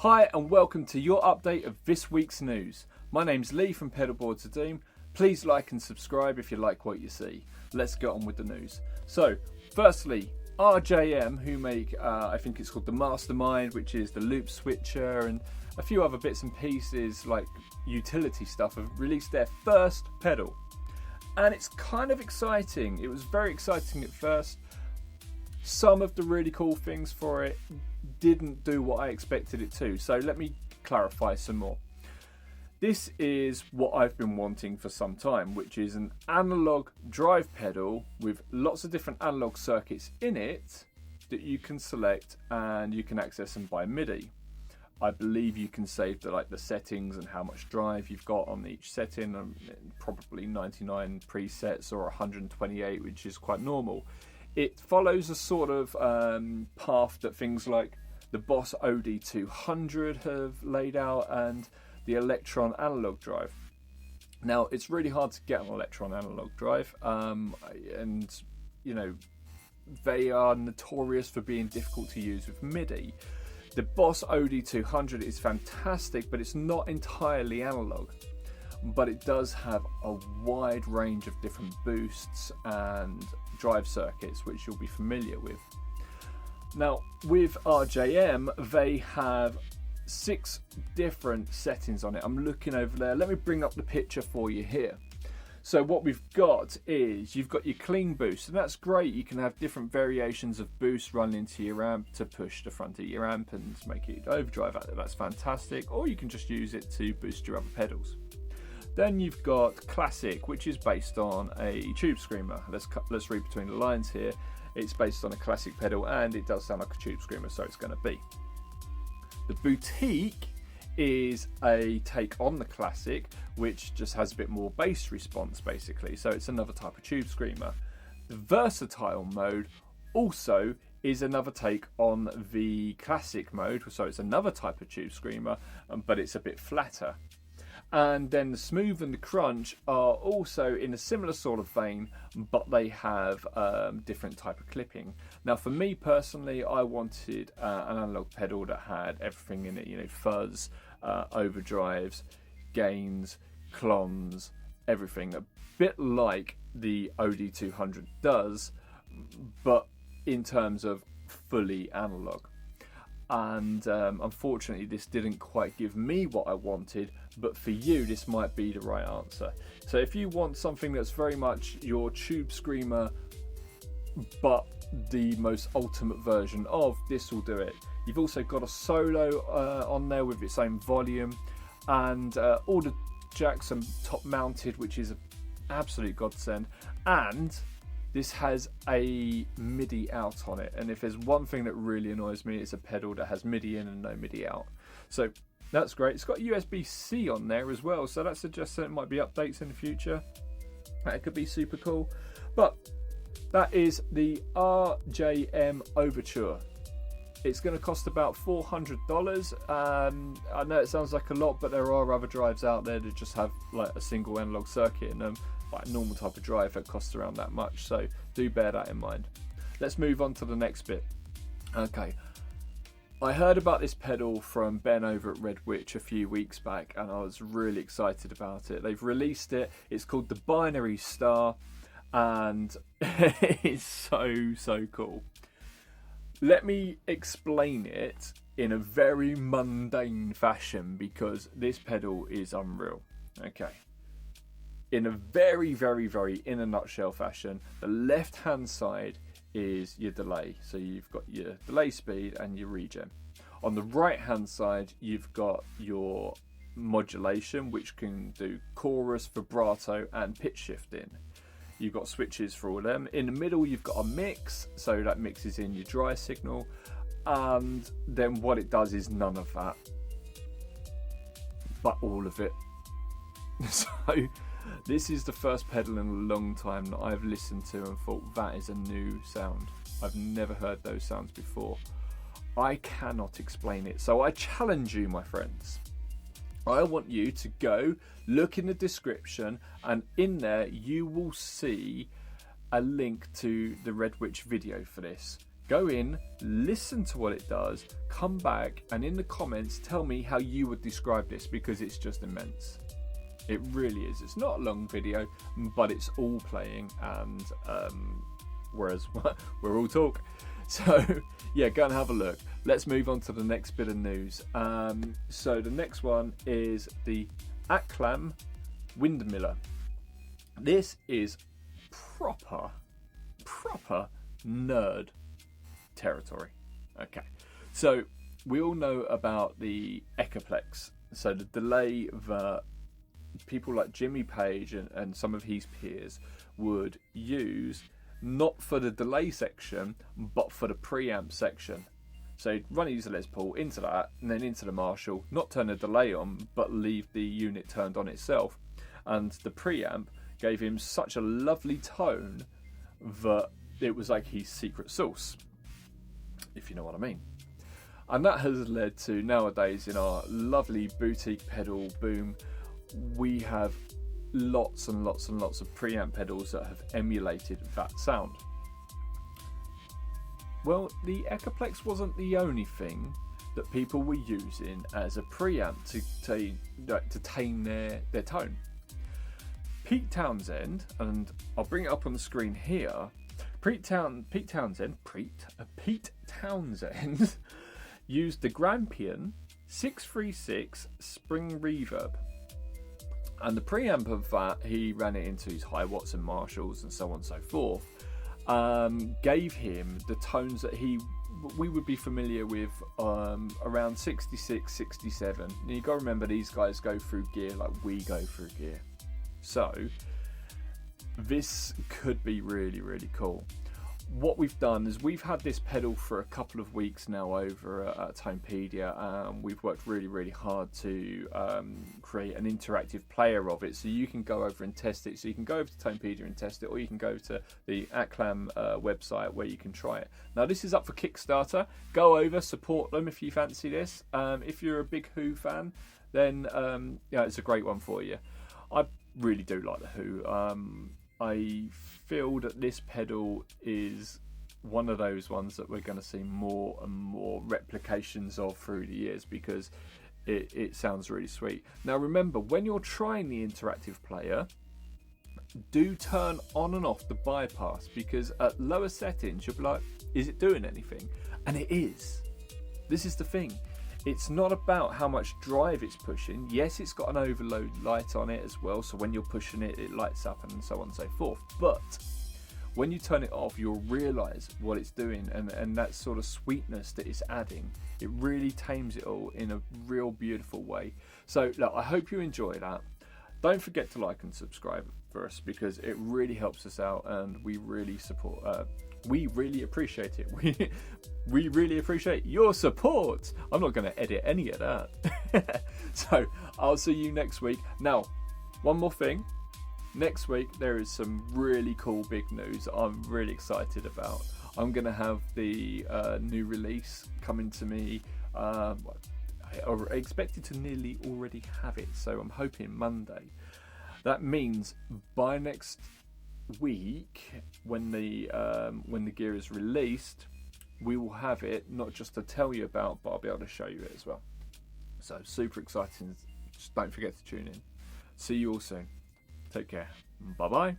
Hi and welcome to your update of this week's news. My name's Lee from Pedalboards. Please like and subscribe if you like what you see. Let's get on with the news. So, firstly, RJM, who make, I think it's called the Mastermind, which is the loop switcher, and a few other bits and pieces like utility stuff, have released their first pedal. And it's kind of exciting. It was very exciting at first. Some of the really cool things for it didn't do what I expected it to. So let me clarify some more. This is what I've been wanting for some time, which is an analog drive pedal with lots of different analog circuits in it that you can select and you can access them by MIDI. I believe you can save the settings and how much drive you've got on each setting, probably 99 presets or 128, which is quite normal. It follows a sort of path that things like the Boss OD200 have laid out and the Electron analog drive. Now, it's really hard to get an Electron analog drive, and you know, they are notorious for being difficult to use with MIDI. The Boss OD200 is fantastic, but it's not entirely analog. But it does have a wide range of different boosts and drive circuits, which you'll be familiar with. Now, with RJM, they have 6 different settings on it. I'm looking over there. Let me bring up the picture for you here. So what we've got is you've got your clean boost, and that's great. You can have different variations of boost run into your amp to push the front of your amp and make it overdrive out there. That's fantastic. Or you can just use it to boost your other pedals. Then you've got Classic, which is based on a tube screamer. Let's read between the lines here. It's based on a Classic pedal, and it does sound like a tube screamer, so it's going to be. The Boutique is a take on the Classic, which just has a bit more bass response, basically. So it's another type of tube screamer. The Versatile mode also is another take on the Classic mode, so it's another type of tube screamer, but it's a bit flatter. And then the Smooth and the Crunch are also in a similar sort of vein, but they have different type of clipping. Now, for me personally, I wanted an analog pedal that had everything in it, you know, fuzz, overdrives, gains, clones, everything. A bit like the OD200 does, but in terms of fully analog. And unfortunately, this didn't quite give me what I wanted, but for you, this might be the right answer. So if you want something that's very much your tube screamer, but the most ultimate version of, this will do it. You've also got a solo on there with its own volume, and all the jacks are top mounted, which is an absolute godsend. And this has a MIDI out on it, and if there's one thing that really annoys me, it's a pedal that has MIDI in and no MIDI out. So that's great. It's got USB-C on there as well, so that suggests that it might be updates in the future. That could be super cool. But that is the RJM Overture. It's going to cost about $400. I know it sounds like a lot, but there are other drives out there that just have like a single analog circuit in them. Like a normal type of drive that costs around that much, so do bear that in mind. Let's move on to the next bit. Okay, I heard about this pedal from Ben over at Red Witch a few weeks back, and I was really excited about it. They've released it. It's called the Binary Star, and it's so cool. Let me explain it in a very mundane fashion, because this pedal is unreal. Okay. In a very in a nutshell fashion, the left hand side is your delay, so you've got your delay speed and your regen. On the right hand side, you've got your modulation, which can do chorus, vibrato and pitch shifting. You've got switches for all of them. In the middle, you've got a mix, so that mixes in your dry signal, and then what it does is none of that, but all of it. So this is the first pedal in a long time that I've listened to and thought, that is a new sound. I've never heard those sounds before. I cannot explain it. So I challenge you, my friends. I want you to go look in the description, and in there you will see a link to the Red Witch video for this. Go in, listen to what it does, come back, and in the comments tell me how you would describe this, because it's just immense. It really is. It's not a long video, but it's all playing, and whereas we're all talk. So yeah, go and have a look. Let's move on to the next bit of news. So the next one is the Aclam Windmiller. This is proper nerd territory. Okay, so we all know about the Echoplex, so the delay that people like Jimmy Page and some of his peers would use, not for the delay section but for the preamp section. So you'd run his Les Paul into that and then into the Marshall, not turn the delay on but leave the unit turned on itself, and the preamp gave him such a lovely tone that it was like his secret sauce, if you know what I mean. And that has led to nowadays in our lovely boutique pedal boom, we have lots and lots and lots of preamp pedals that have emulated that sound. Well, the Echoplex wasn't the only thing that people were using as a preamp to tame their tone. Pete Townsend, and I'll bring it up on the screen here, Pete Townsend used the Grampian 636 spring reverb, and the preamp of that, he ran it into his high watts and Marshalls and so on and so forth, gave him the tones that we would be familiar with around 66, 67. Now you got to remember, these guys go through gear like we go through gear, so this could be really, really cool. What we've done is we've had this pedal for a couple of weeks now over at Tonepedia, and we've worked really, really hard to create an interactive player of it, so you can go over and test it. So you can go over to Tonepedia and test it, or you can go to the Aclam website where you can try it. Now this is up for Kickstarter. Go over, support them if you fancy this. If you're a big Who fan, then yeah, it's a great one for you. I really do like the Who. I feel that this pedal is one of those ones that we're going to see more and more replications of through the years, because it sounds really sweet. Now remember, when you're trying the interactive player, do turn on and off the bypass, because at lower settings you'll be like, is it doing anything? And it is. This is the thing. It's not about how much drive it's pushing. Yes, it's got an overload light on it as well, so when you're pushing it, it lights up and so on and so forth. But when you turn it off, you'll realise what it's doing, and that sort of sweetness that it's adding. It really tames it all in a real beautiful way. So look, I hope you enjoy that. Don't forget to like and subscribe for us, because it really helps us out, and we really support. We really appreciate it. We really appreciate your support. I'm not going to edit any of that. So I'll see you next week. Now, one more thing. Next week there is some really cool big news I'm really excited about. I'm going to have the new release coming to me. I expected to nearly already have it, so I'm hoping Monday. That means by next week, when the gear is released, we will have it, not just to tell you about, but I'll be able to show you it as well. So super exciting. Just don't forget to tune in. See you all soon. Take care. Bye bye.